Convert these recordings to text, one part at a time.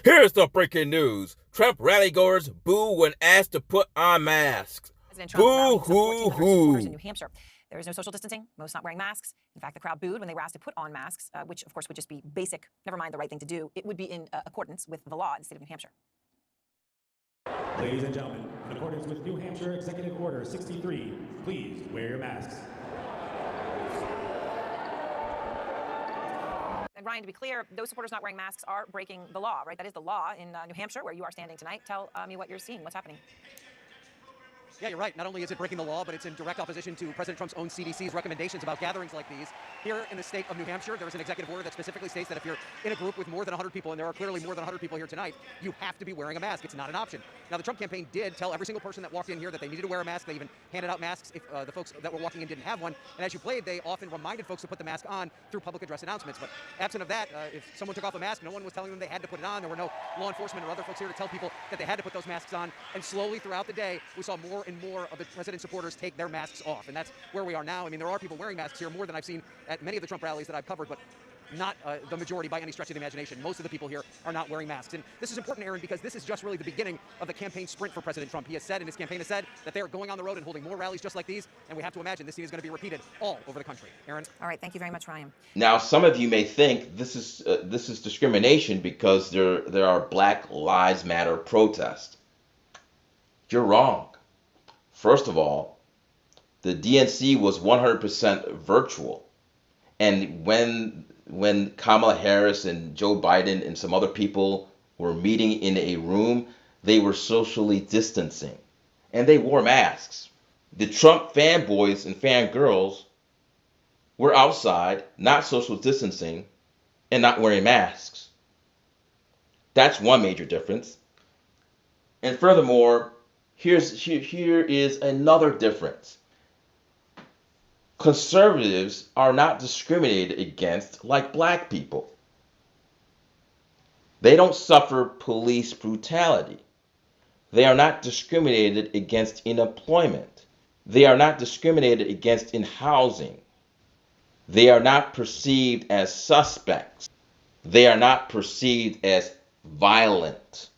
Here's the breaking news. Trump rallygoers boo when asked to put on masks. President Trump rallied some 1,400 supporters in New Hoo. Hampshire. There is no social distancing, most not wearing masks. In fact, the crowd booed when they were asked to put on masks, which, of course, would just be basic, never mind the right thing to do. It would be in accordance with the law in the state of New Hampshire. Ladies and gentlemen, in accordance with New Hampshire Executive Order 63, please wear your masks. And Ryan, to be clear, those supporters not wearing masks are breaking the law, right? That is the law in New Hampshire, where you are standing tonight. Tell me what you're seeing. What's happening? Yeah, you're right. Not only is it breaking the law, but it's in direct opposition to President Trump's own CDC's recommendations about gatherings like these. Here in the state of New Hampshire, there is an executive order that specifically states that if you're in a group with more than 100 people, and there are clearly more than 100 people here tonight, you have to be wearing a mask. It's not an option. Now, the Trump campaign did tell every single person that walked in here that they needed to wear a mask. They even handed out masks if the folks that were walking in didn't have one. And as you played, they often reminded folks to put the mask on through public address announcements. But absent of that, if someone took off a mask, no one was telling them they had to put it on. There were no law enforcement or other folks here to tell people that they had to put those masks on. And slowly throughout the day, we saw more and more of the president's supporters take their masks off. And that's where we are now. I mean, there are people wearing masks here, more than I've seen at many of the Trump rallies that I've covered, but not the majority by any stretch of the imagination. Most of the people here are not wearing masks. And this is important, Aaron, because this is just really the beginning of the campaign sprint for President Trump. He has said, and his campaign has said, that they are going on the road and holding more rallies just like these. And we have to imagine this scene is going to be repeated all over the country. Aaron? All right. Thank you very much, Ryan. Now, some of you may think this is discrimination because there are Black Lives Matter protests. You're wrong. First of all, the DNC was 100% virtual, and when Kamala Harris and Joe Biden and some other people were meeting in a room, they were socially distancing, and they wore masks. The Trump fanboys and fangirls were outside, not social distancing, and not wearing masks. That's one major difference. And furthermore, here is another difference. Conservatives are not discriminated against like black people. They don't suffer police brutality. They are not discriminated against in employment. They are not discriminated against in housing. They are not perceived as suspects. They are not perceived as violent.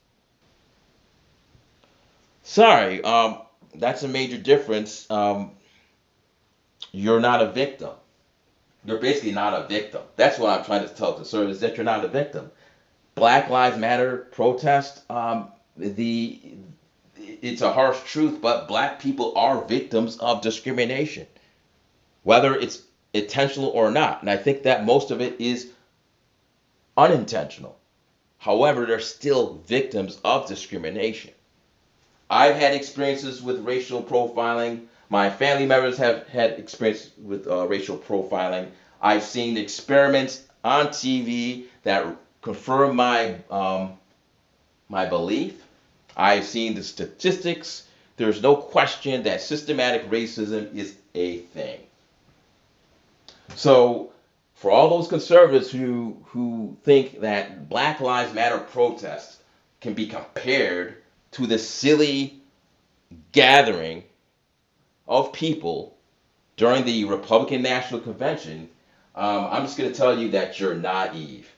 Sorry, that's a major difference. You're not a victim. You're basically not a victim. That's what I'm trying to tell conservatives, that you're not a victim. Black Lives Matter protest, it's a harsh truth, but black people are victims of discrimination, whether it's intentional or not. And I think that most of it is unintentional. However, they're still victims of discrimination. I've had experiences with racial profiling. My family members have had experience with racial profiling. I've seen experiments on TV that confirm my my belief. I've seen the statistics. There's no question that systematic racism is a thing. So, for all those conservatives who think that Black Lives Matter protests can be compared to the silly gathering of people during the Republican National Convention, I'm just going to tell you that you're naive.